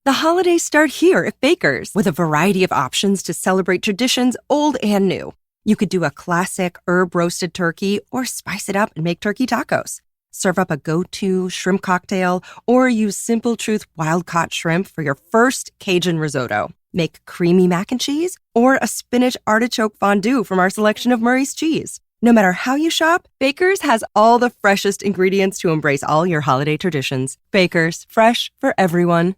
The holidays start here at Baker's with a variety of options to celebrate traditions old and new. You could do a classic herb-roasted turkey or spice it up and make turkey tacos. Serve up a go-to shrimp cocktail or use Simple Truth wild-caught shrimp for your first Cajun risotto. Make creamy mac and cheese or a spinach artichoke fondue from our selection of Murray's cheese. No matter how you shop, Baker's has all the freshest ingredients to embrace all your holiday traditions. Baker's, fresh for everyone.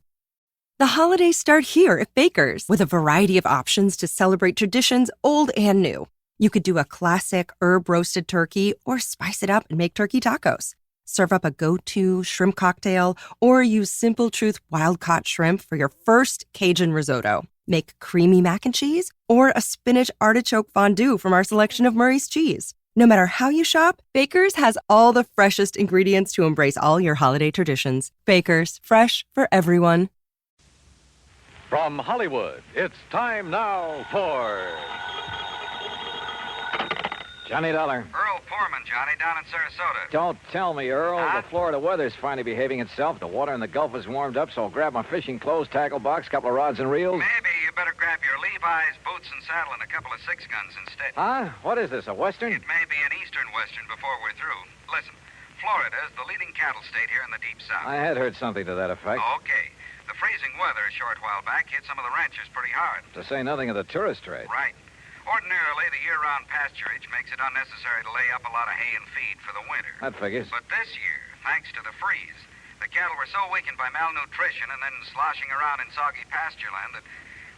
The holidays start here at Baker's with a variety of options to celebrate traditions old and new. You could do a classic herb-roasted turkey or spice it up and make turkey tacos. Serve up a go-to shrimp cocktail or use Simple Truth wild-caught shrimp for your first Cajun risotto. Make creamy mac and cheese or a spinach artichoke fondue from our selection of Murray's cheese. No matter how you shop, Baker's has all the freshest ingredients to embrace all your holiday traditions. Baker's, fresh for everyone. From Hollywood, it's time now for... Johnny Dollar. Earl Poorman, Johnny, down in Sarasota. Don't tell me, Earl. Huh? The Florida weather's finally behaving itself. The water in the Gulf is warmed up, so I'll grab my fishing clothes, tackle box, couple of rods and reels. Maybe you better grab your Levi's, boots and saddle, and a couple of six guns instead. Huh? What is this, a Western? It may be an eastern western before we're through. Listen, Florida is the leading cattle state here in the Deep South. I had heard something to that effect. Okay. The freezing weather a short while back hit some of the ranchers pretty hard. To say nothing of the tourist trade. Right. Ordinarily, the year-round pasturage makes it unnecessary to lay up a lot of hay and feed for the winter. That figures. But this year, thanks to the freeze, the cattle were so weakened by malnutrition and then sloshing around in soggy pasture land that,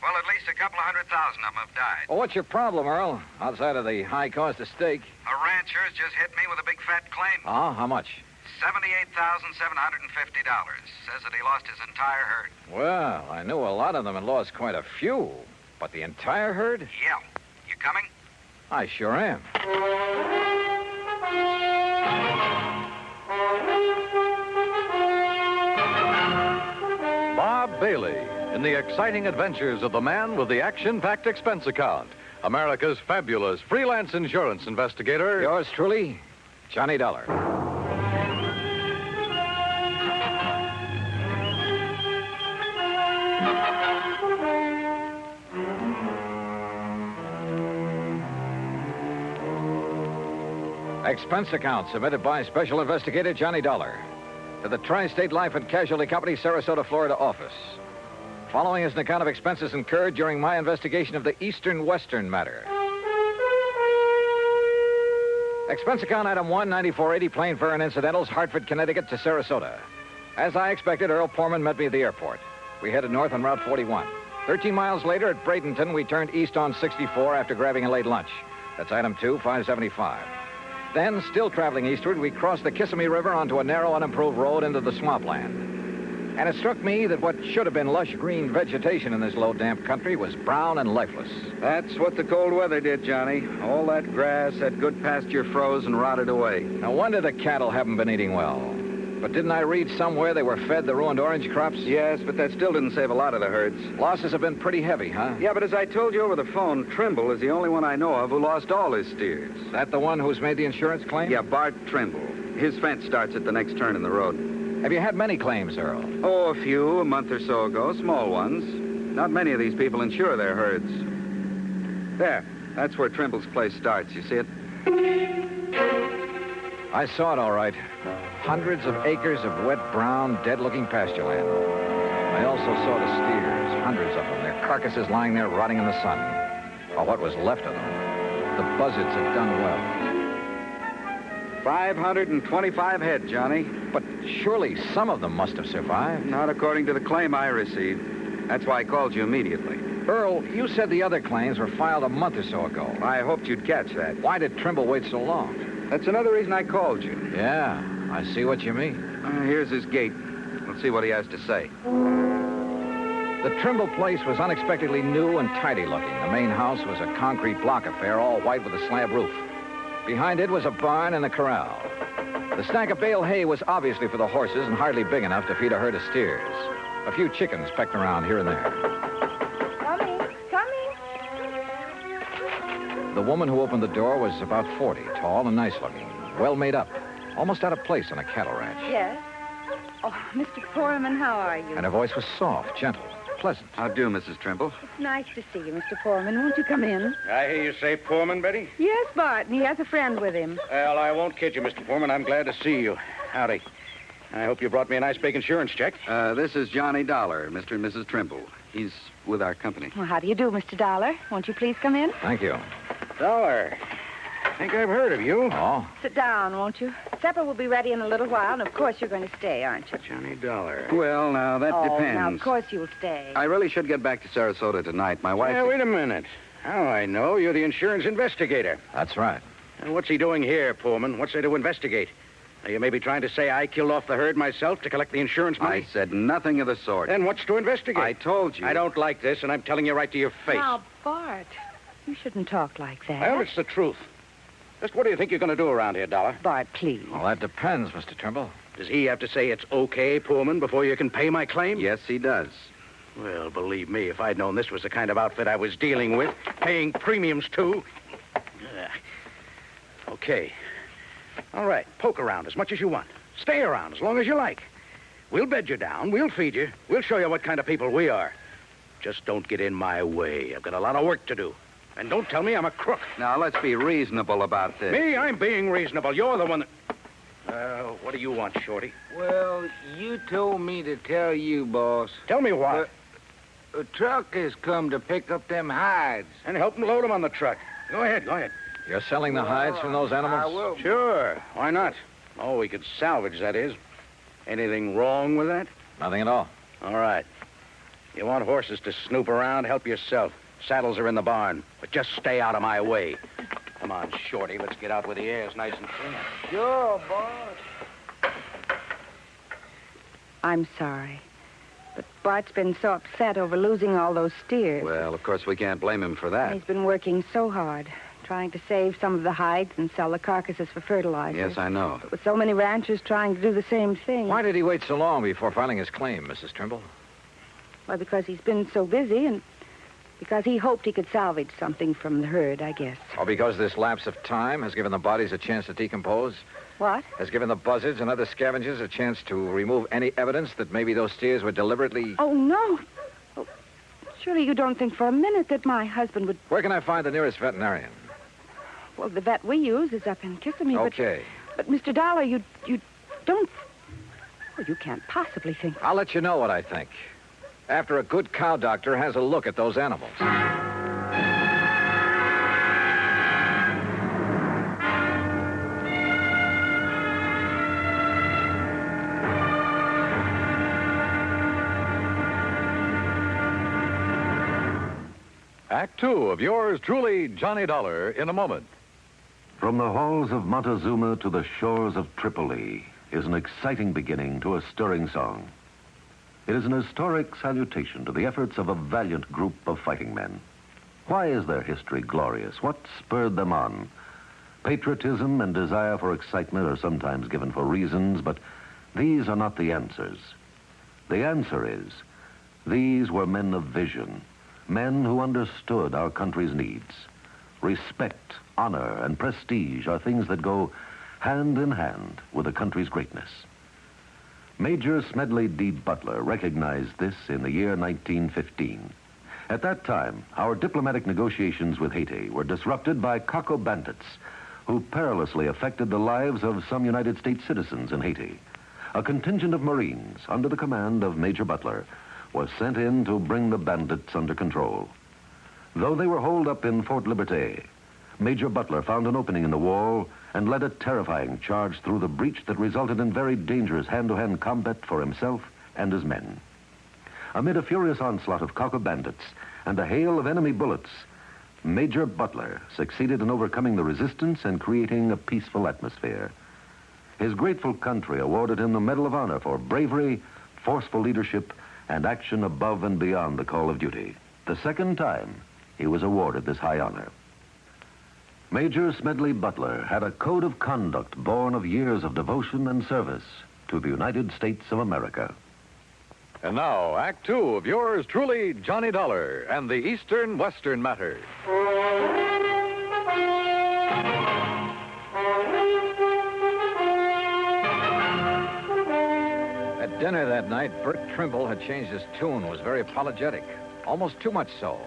well, at least a couple of 100,000 of them have died. Well, what's your problem, Earl? Outside of the high cost of steak. A rancher's just hit me with a big fat claim. Oh, how much? $78,750. Says that he lost his entire herd. Well, I knew a lot of them had lost quite a few. But the entire herd? Yeah. You coming? I sure am. Bob Bailey in the exciting adventures of the man with the action-packed expense account. America's fabulous freelance insurance investigator. Yours truly, Johnny Dollar. Expense account submitted by Special Investigator Johnny Dollar to the Tri-State Life and Casualty Company, Sarasota, Florida office. Following is an account of expenses incurred during my investigation of the Eastern Western matter. Expense account item 1, 9480, plane fare and incidentals, Hartford, Connecticut to Sarasota. As I expected, Earl Poorman met me at the airport. We headed north on Route 41. 13 miles later at Bradenton, we turned east on 64 after grabbing a late lunch. That's item 2, 575. Then, still traveling eastward, we crossed the Kissimmee River onto a narrow, unimproved road into the swampland. And it struck me that what should have been lush green vegetation in this low, damp country was brown and lifeless. That's what the cold weather did, Johnny. All that grass, that good pasture froze and rotted away. No wonder the cattle haven't been eating well. But didn't I read somewhere they were fed the ruined orange crops? Yes, but that still didn't save a lot of the herds. Losses have been pretty heavy, huh? Yeah, but as I told you over the phone, Trimble is the only one I know of who lost all his steers. That the one who's made the insurance claim? Yeah, Bart Trimble. His fence starts at the next turn in the road. Have you had many claims, Earl? Oh, a few, a month or so ago, small ones. Not many of these people insure their herds. There, that's where Trimble's place starts. You see it? I saw it all right. Hundreds of acres of wet, brown, dead-looking pasture land. I also saw the steers, hundreds of them, their carcasses lying there rotting in the sun. Or what was left of them. The buzzards had done well. 525 head, Johnny. But surely some of them must have survived. Not according to the claim I received. That's why I called you immediately. Earl, you said the other claims were filed a month or so ago. I hoped you'd catch that. Why did Trimble wait so long? That's another reason I called you. Yeah, I see what you mean. Here's his gate. Let's see what he has to say. The Trimble place was unexpectedly new and tidy looking. The main house was a concrete block affair, all white with a slab roof. Behind it was a barn and a corral. The stack of bale hay was obviously for the horses and hardly big enough to feed a herd of steers. A few chickens pecked around here and there. The woman who opened the door was about 40, tall and nice looking, well made up, almost out of place on a cattle ranch. Yes? Oh, Mr. Foreman, how are you? And her voice was soft, gentle, pleasant. How do, Mrs. Trimble? It's nice to see you, Mr. Foreman. Won't you come in? I hear you say Foreman, Betty? Yes, Bart, and he has a friend with him. Well, I won't kid you, Mr. Foreman. I'm glad to see you. Howdy. I hope you brought me a nice big insurance check. This is Johnny Dollar, Mr. and Mrs. Trimble. He's with our company. Well, how do you do, Mr. Dollar? Won't you please come in? Thank you. Dollar. I think I've heard of you. Oh? Sit down, won't you? Supper will be ready in a little while, and of course you're going to stay, aren't you? Johnny Dollar. Well, now, that depends. Now, of course you'll stay. I really should get back to Sarasota tonight. My wife... Yeah, wait a minute. How I know you're the insurance investigator. That's right. And what's he doing here, Pullman? What's there to investigate? Are you maybe trying to say I killed off the herd myself to collect the insurance money? I said nothing of the sort. Then what's to investigate? I told you. I don't like this, and I'm telling you right to your face. Now, Bart, you shouldn't talk like that. Well, it's the truth. Just what do you think you're going to do around here, Dollar? Bart, please. Well, that depends, Mr. Trimble. Does he have to say it's okay, Pullman, before you can pay my claim? Yes, he does. Well, believe me, if I'd known this was the kind of outfit I was dealing with, paying premiums to... Okay. All right, poke around as much as you want. Stay around as long as you like. We'll bed you down, we'll feed you, we'll show you what kind of people we are. Just don't get in my way. I've got a lot of work to do. And don't tell me I'm a crook. Now, let's be reasonable about this. Me? I'm being reasonable. You're the one that... what do you want, Shorty? Well, you told me to tell you, boss. Tell me what? A truck has come to pick up them hides. And help them load them on the truck. Go ahead, go ahead. You're selling the hides from those animals? I will. Sure. Why not? Oh, we could salvage, that is. Anything wrong with that? Nothing at all. All right. You want horses to snoop around? Help yourself. Saddles are in the barn, but just stay out of my way. Come on, Shorty. Let's get out where the air's nice and clean. Sure, boss. I'm sorry. But Bart's been so upset over losing all those steers. Well, of course, we can't blame him for that. He's been working so hard, trying to save some of the hides and sell the carcasses for fertilizer. Yes, I know. But with so many ranchers trying to do the same thing. Why did he wait so long before filing his claim, Mrs. Trimble? Well, because he's been so busy and because he hoped he could salvage something from the herd, I guess. Or because this lapse of time has given the bodies a chance to decompose? What? Has given the buzzards and other scavengers a chance to remove any evidence that maybe those steers were deliberately... Oh, no. Oh, surely you don't think for a minute that my husband would... Where can I find the nearest veterinarian? Well, the vet we use is up in Kissimmee, Okay. But Mr. Dollar, you don't... Well, you can't possibly think... I'll let you know what I think. After a good cow doctor has a look at those animals. Act two of yours truly, Johnny Dollar, in a moment. From the halls of Montezuma to the shores of Tripoli is an exciting beginning to a stirring song. It is an historic salutation to the efforts of a valiant group of fighting men. Why is their history glorious? What spurred them on? Patriotism and desire for excitement are sometimes given for reasons, but these are not the answers. The answer is, these were men of vision, men who understood our country's needs. Respect, honor, and prestige are things that go hand in hand with a country's greatness. Major Smedley D. Butler recognized this in the year 1915. At that time, our diplomatic negotiations with Haiti were disrupted by Coco bandits who perilously affected the lives of some United States citizens in Haiti. A contingent of Marines under the command of Major Butler was sent in to bring the bandits under control. Though they were holed up in Fort Liberté, Major Butler found an opening in the wall and led a terrifying charge through the breach that resulted in very dangerous hand-to-hand combat for himself and his men. Amid a furious onslaught of Coco bandits and a hail of enemy bullets, Major Butler succeeded in overcoming the resistance and creating a peaceful atmosphere. His grateful country awarded him the Medal of Honor for bravery, forceful leadership, and action above and beyond the call of duty. The second time he was awarded this high honor. Major Smedley Butler had a code of conduct born of years of devotion and service to the United States of America. And now, Act two of yours truly, Johnny Dollar and the Eastern-Western Matter. At At dinner that night, Bert Trimble had changed his tune, was very apologetic. Almost too much so,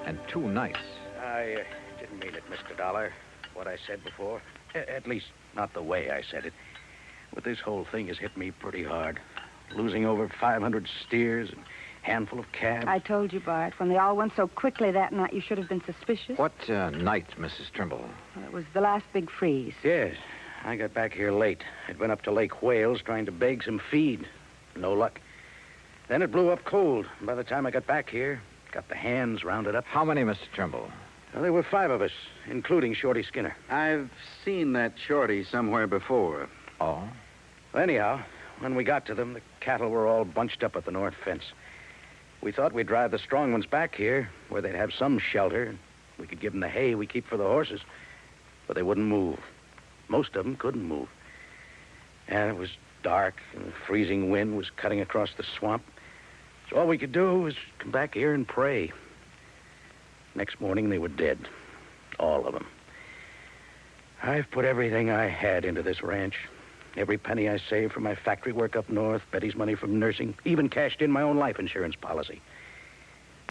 and too nice. I didn't mean it, Mr. Dollar, what I said before. At least, not the way I said it. But this whole thing has hit me pretty hard. Losing over 500 steers and a handful of calves. I told you, Bart, when they all went so quickly that night, you should have been suspicious. What night, Mrs. Trimble? Well, it was the last big freeze. Yes. I got back here late. I'd been up to Lake Wales trying to beg some feed. No luck. Then it blew up cold. By the time I got back here, got the hands rounded up. How many, Mr. Trimble? Well, there were 5 of us, including Shorty Skinner. I've seen that Shorty somewhere before. Oh? Well, anyhow, when we got to them, the cattle were all bunched up at the north fence. We thought we'd drive the strong ones back here, where they'd have some shelter, and we could give them the hay we keep for the horses. But they wouldn't move. Most of them couldn't move. And it was dark, and the freezing wind was cutting across the swamp. So all we could do was come back here and pray. Next morning, they were dead. All of them. I've put everything I had into this ranch. Every penny I saved from my factory work up north, Betty's money from nursing, even cashed in my own life insurance policy.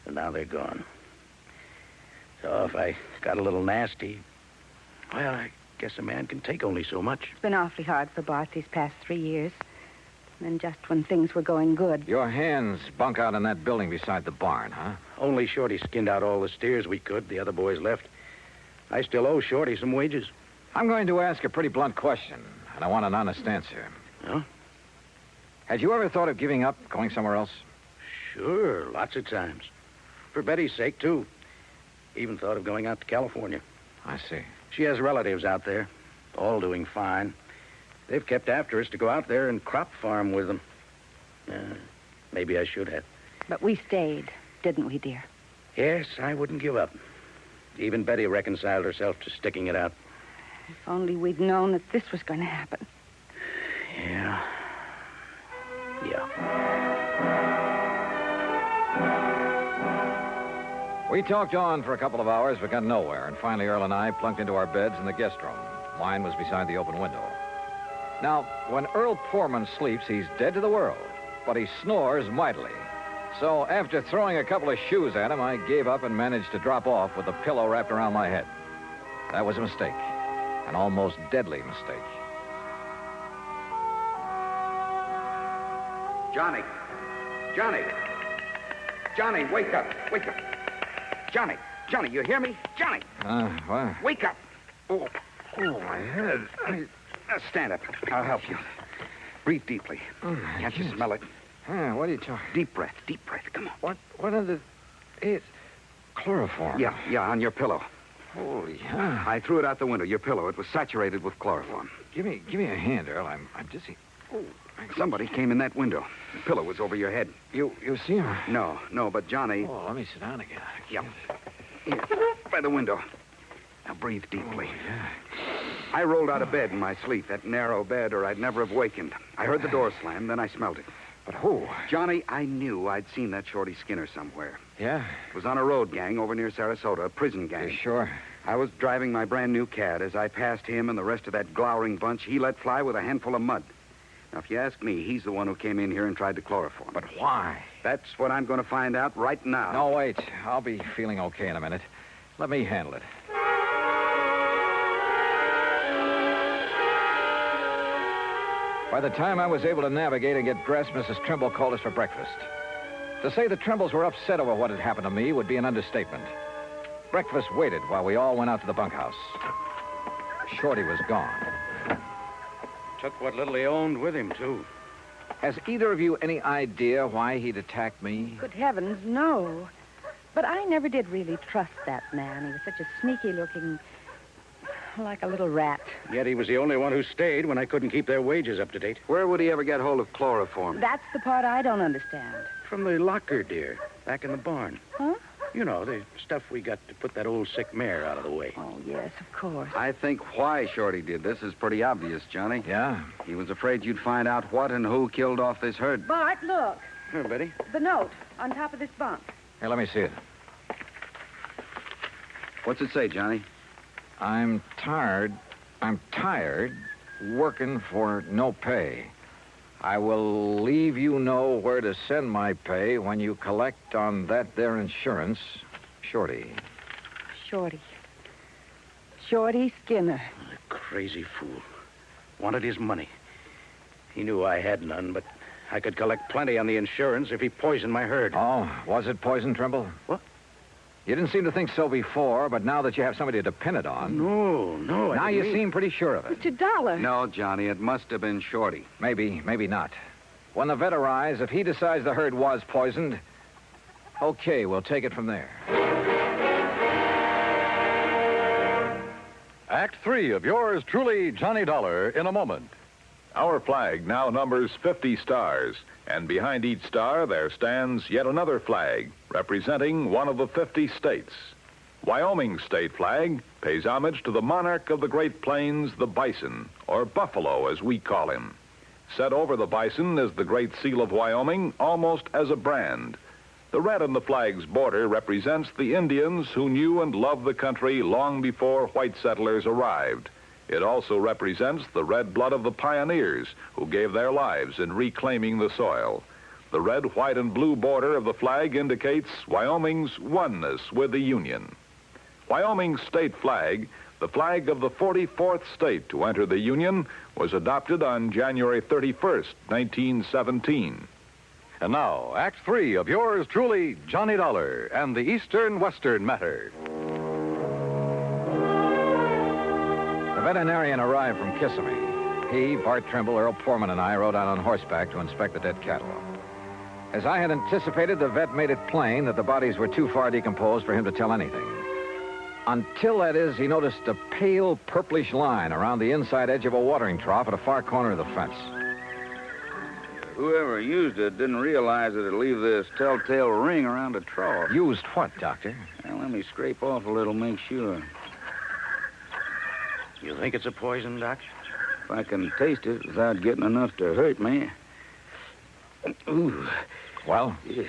And now they're gone. So if I got a little nasty, well, I guess a man can take only so much. It's been awfully hard for Bart these past 3 years. And then just when things were going good. Your hands bunk out in that building beside the barn, huh? Only Shorty skinned out all the steers we could. The other boys left. I still owe Shorty some wages. I'm going to ask a pretty blunt question, and I want an honest answer. Huh? Had you ever thought of giving up, going somewhere else? Sure, lots of times. For Betty's sake, too. Even thought of going out to California. I see. She has relatives out there, all doing fine. They've kept after us to go out there and crop farm with them. Maybe I should have. But we stayed, didn't we, dear? Yes, I wouldn't give up. Even Betty reconciled herself to sticking it out. If only we'd known that this was going to happen. Yeah. We talked on for a couple of hours, but got nowhere, and finally Earl and I plunked into our beds in the guest room. Mine was beside the open window. Now, when Earl Poorman sleeps, he's dead to the world, but he snores mightily. So after throwing a couple of shoes at him, I gave up and managed to drop off with a pillow wrapped around my head. That was a mistake, an almost deadly mistake. Johnny! Johnny, wake up! Johnny, you hear me? Johnny! What? Wake up! Oh, my head. Stand up. I'll help you. Breathe deeply. Can't you smell it? What are you talking? Deep breath. Come on. What are the... It's chloroform. Yeah, on your pillow. Holy hell. I threw it out the window, your pillow. It was saturated with chloroform. Give me a hand, Earl. I'm dizzy. Oh, Somebody came in that window. The pillow was over your head. You see him? No, but Johnny... Oh, let me sit down again. Yep. Here, by the window. Now breathe deeply. Oh, yeah. I rolled out of bed in my sleep, that narrow bed, or I'd never have wakened. I heard the door slam, then I smelled it. But who? Johnny, I knew I'd seen that Shorty Skinner somewhere. Yeah? It was on a road gang over near Sarasota, a prison gang. You sure? I was driving my brand new Cad. As I passed him and the rest of that glowering bunch, he let fly with a handful of mud. Now, if you ask me, he's the one who came in here and tried to chloroform. But why? That's what I'm going to find out right now. No, wait. I'll be feeling okay in a minute. Let me handle it. By the time I was able to navigate and get dressed, Mrs. Trimble called us for breakfast. To say the Trimbles were upset over what had happened to me would be an understatement. Breakfast waited while we all went out to the bunkhouse. Shorty was gone. Took what little he owned with him, too. Has either of you any idea why he'd attacked me? Good heavens, no. But I never did really trust that man. He was such a sneaky-looking... like a little rat. Yet he was the only one who stayed when I couldn't keep their wages up to date. Where would he ever get hold of chloroform? That's the part I don't understand. From the locker, dear. Back in the barn. Huh? You know, the stuff we got to put that old sick mare out of the way. Oh, yes, of course. I think why Shorty did this is pretty obvious, Johnny. Yeah? He was afraid you'd find out what and who killed off this herd. Bart, look. Here, Betty. The note on top of this bunk. Here, let me see it. What's it say, Johnny? I'm tired working for no pay. I will leave you know where to send my pay when you collect on that there insurance. Shorty. Shorty. Shorty Skinner. The crazy fool. Wanted his money. He knew I had none, but I could collect plenty on the insurance if he poisoned my herd. Oh, was it poison, Trimble? What? You didn't seem to think so before, but now that you have somebody to depend it on... No. Now you seem pretty sure of it. Mr. Dollar. No, Johnny, it must have been Shorty. Maybe not. When the vet arrives, if he decides the herd was poisoned, okay, we'll take it from there. Act 3 of yours truly, Johnny Dollar, in a moment. Our flag now numbers 50 stars, and behind each star there stands yet another flag representing one of the 50 states. Wyoming's state flag pays homage to the monarch of the Great Plains, the bison, or buffalo as we call him. Set over the bison is the Great Seal of Wyoming, almost as a brand. The red on the flag's border represents the Indians who knew and loved the country long before white settlers arrived. It also represents the red blood of the pioneers who gave their lives in reclaiming the soil. The red, white, and blue border of the flag indicates Wyoming's oneness with the Union. Wyoming's state flag, the flag of the 44th state to enter the Union, was adopted on January 31st, 1917. And now, Act 3 of yours truly, Johnny Dollar, and the Eastern-Western matter. The veterinarian arrived from Kissimmee. He, Bart Trimble, Earl Poorman, and I rode out on horseback to inspect the dead cattle. As I had anticipated, the vet made it plain that the bodies were too far decomposed for him to tell anything. Until, that is, he noticed a pale purplish line around the inside edge of a watering trough at a far corner of the fence. Whoever used it didn't realize that it'd leave this telltale ring around the trough. Used what, Doctor? Well, let me scrape off a little, make sure. You think it's a poison, Doc? If I can taste it without getting enough to hurt me. Ooh. Well? Yeah,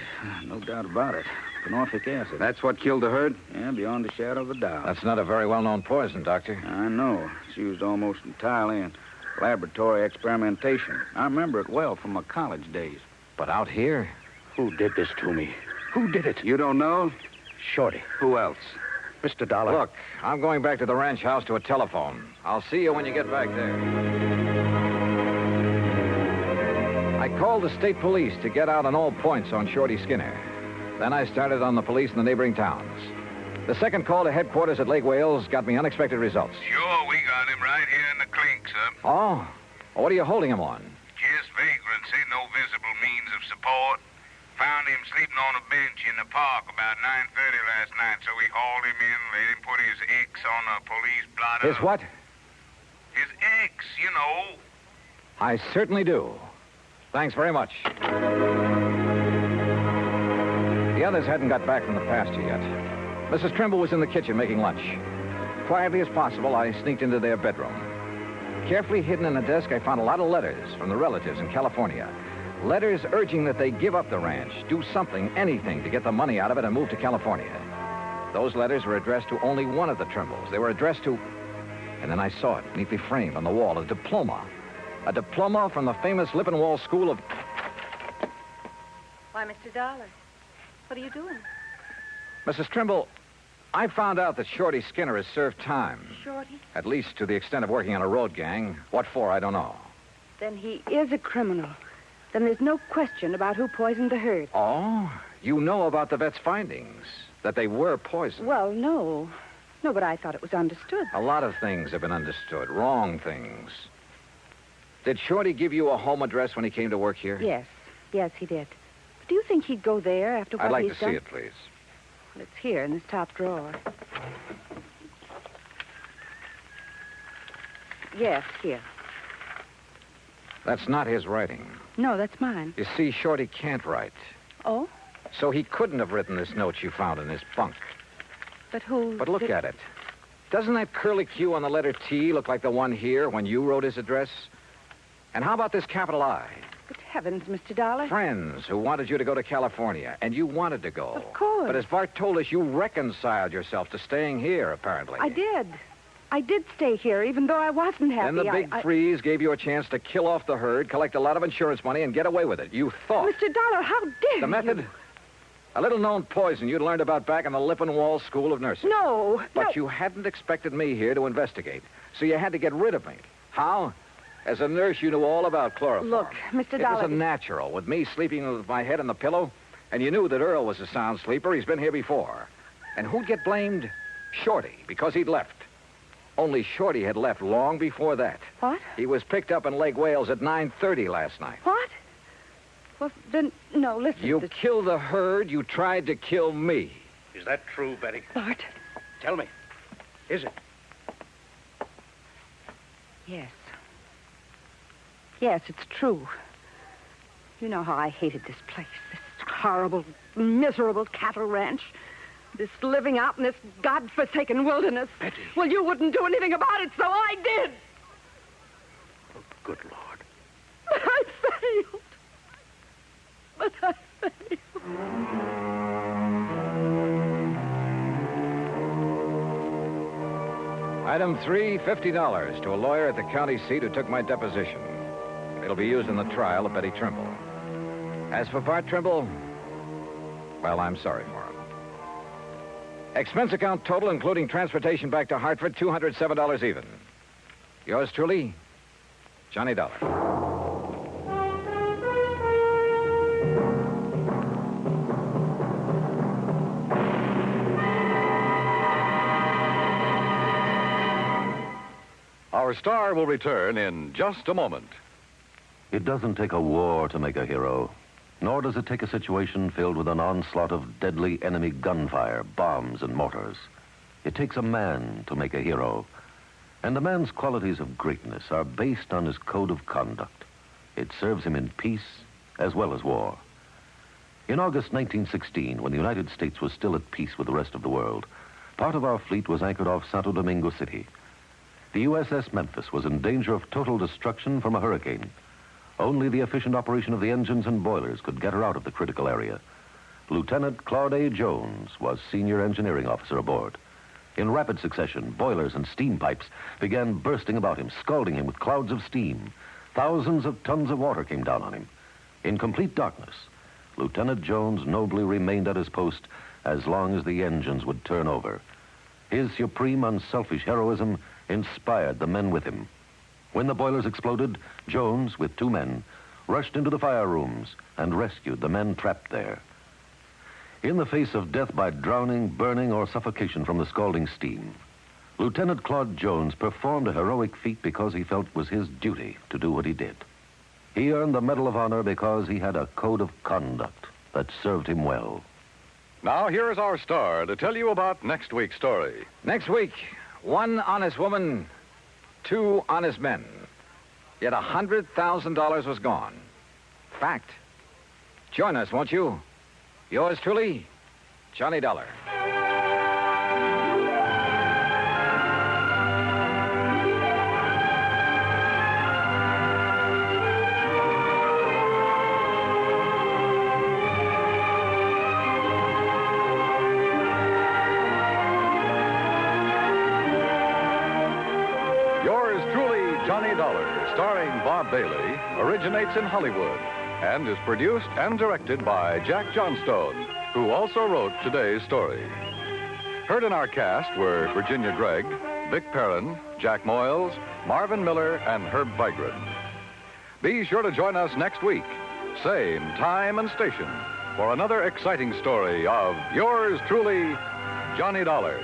no doubt about it. Phenolphthalic acid. That's what killed the herd? Yeah, beyond a shadow of a doubt. That's not a very well-known poison, Doctor. I know. It's used almost entirely in laboratory experimentation. I remember it well from my college days. But out here? Who did this to me? Who did it? You don't know? Shorty. Who else? Mr. Dollar. Look, I'm going back to the ranch house to a telephone. I'll see you when you get back there. I called the state police to get out on all points on Shorty Skinner. Then I started on the police in the neighboring towns. The second call to headquarters at Lake Wales got me unexpected results. Sure, we got him right here in the clink, sir. Oh? What are you holding him on? Just vagrancy, no visible means of support. Found him sleeping on a bench in the park about 9:30 last night, so we hauled him in, let him put his X on a police blotter. His what? His X, you know. I certainly do. Thanks very much. The others hadn't got back from the pasture yet. Mrs. Trimble was in the kitchen making lunch. Quietly as possible, I sneaked into their bedroom. Carefully hidden in a desk, I found a lot of letters from the relatives in California. Letters urging that they give up the ranch, do something, anything, to get the money out of it and move to California. Those letters were addressed to only one of the Trimbles. They were addressed to... And then I saw it, neatly framed on the wall, a diploma. A diploma from the famous Lippenwall School of... Why, Mr. Dollar, what are you doing? Mrs. Trimble, I found out that Shorty Skinner has served time. Shorty? At least to the extent of working on a road gang. What for, I don't know. Then he is a criminal. Then there's no question about who poisoned the herd. Oh? You know about the vet's findings? That they were poisoned? Well, no. No, but I thought it was understood. A lot of things have been understood. Wrong things. Did Shorty give you a home address when he came to work here? Yes. Yes, he did. But do you think he'd go there after what I'd like he's to done? see it, please. Well, it's here in this top drawer. Yes, here. That's not his writing. No, that's mine. You see, Shorty can't write. Oh? So he couldn't have written this note you found in his bunk. But who... But look at it. Doesn't that curlicue on the letter T look like the one here when you wrote his address? And how about this capital I? Good heavens, Mr. Dollar. Friends who wanted you to go to California, and you wanted to go. Of course. But as Bart told us, you reconciled yourself to staying here, apparently. I did. I did stay here, even though I wasn't happy. Then the big freeze gave you a chance to kill off the herd, collect a lot of insurance money, and get away with it. You thought. Mr. Dollar, how dare you? The method? A little-known poison you'd learned about back in the Lippenwall School of Nursing. No. But you hadn't expected me here to investigate, so you had to get rid of me. How? As a nurse, you knew all about chloroform. Look, Mr. It was Dollar. a natural, with me sleeping with my head on the pillow, and you knew that Earl was a sound sleeper. He's been here before. And who'd get blamed? Shorty, because he'd left. Only Shorty had left long before that. What? He was picked up in Lake Wales at 9:30 last night. What? Well, then, no, listen. You killed the herd. You tried to kill me. Is that true, Betty? Bart. Tell me. Is it? Yes. Yes, it's true. You know how I hated this place, this horrible, miserable cattle ranch, this living out in this godforsaken wilderness. Betty. Well, you wouldn't do anything about it, so I did. Oh, good Lord. But I failed. But I failed. Item 3, $50 to a lawyer at the county seat who took my deposition. It'll be used in the trial of Betty Trimble. As for Bart Trimble, well, I'm sorry for him. Expense account total, including transportation back to Hartford, $207 even. Yours truly, Johnny Dollar. Our star will return in just a moment. It doesn't take a war to make a hero, nor does it take a situation filled with an onslaught of deadly enemy gunfire, bombs, and mortars. It takes a man to make a hero. And a man's qualities of greatness are based on his code of conduct. It serves him in peace as well as war. In August 1916, when the United States was still at peace with the rest of the world, part of our fleet was anchored off Santo Domingo City. The USS Memphis was in danger of total destruction from a hurricane. Only the efficient operation of the engines and boilers could get her out of the critical area. Lieutenant Claude A. Jones was senior engineering officer aboard. In rapid succession, boilers and steam pipes began bursting about him, scalding him with clouds of steam. Thousands of tons of water came down on him. In complete darkness, Lieutenant Jones nobly remained at his post as long as the engines would turn over. His supreme, unselfish heroism inspired the men with him. When the boilers exploded, Jones, with 2 men, rushed into the fire rooms and rescued the men trapped there. In the face of death by drowning, burning, or suffocation from the scalding steam, Lieutenant Claude Jones performed a heroic feat because he felt it was his duty to do what he did. He earned the Medal of Honor because he had a code of conduct that served him well. Now, here is our star to tell you about next week's story. Next week, 1 honest woman, 2 honest men. Yet $100,000 was gone. Fact. Join us, won't you? Yours truly, Johnny Dollar. Yours truly, Johnny Dollar, starring Bob Bailey, originates in Hollywood and is produced and directed by Jack Johnstone, who also wrote today's story. Heard in our cast were Virginia Gregg, Vic Perrin, Jack Moyles, Marvin Miller, and Herb Vigran. Be sure to join us next week, same time and station, for another exciting story of yours truly, Johnny Dollar.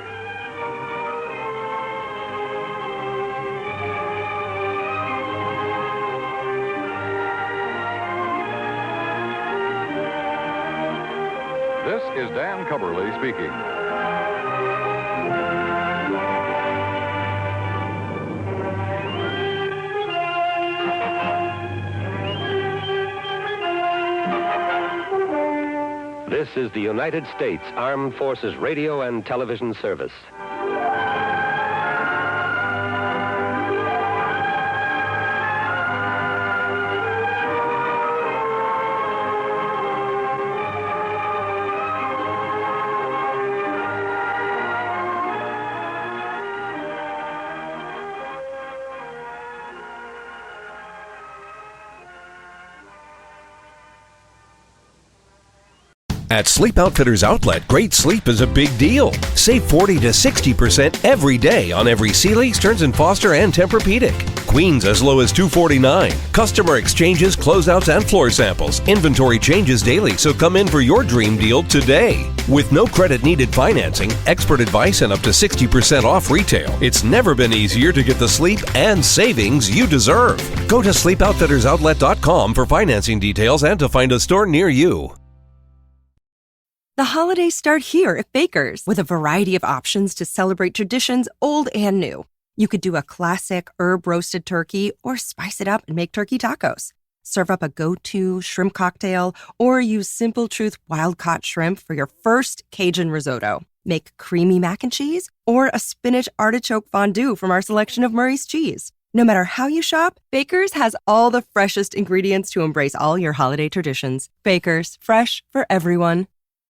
This is Dan Cubberly speaking. This is the United States Armed Forces Radio and Television Service. At Sleep Outfitters Outlet, great sleep is a big deal. Save 40 to 60% every day on every Sealy, Stearns & Foster, and Tempur-Pedic. Queens as low as $249. Customer exchanges, closeouts, and floor samples. Inventory changes daily, so come in for your dream deal today. With no credit needed financing, expert advice, and up to 60% off retail, it's never been easier to get the sleep and savings you deserve. Go to sleepoutfittersoutlet.com for financing details and to find a store near you. The holidays start here at Baker's with a variety of options to celebrate traditions old and new. You could do a classic herb-roasted turkey or spice it up and make turkey tacos. Serve up a go-to shrimp cocktail or use Simple Truth wild-caught shrimp for your first Cajun risotto. Make creamy mac and cheese or a spinach artichoke fondue from our selection of Murray's cheese. No matter how you shop, Baker's has all the freshest ingredients to embrace all your holiday traditions. Baker's, fresh for everyone.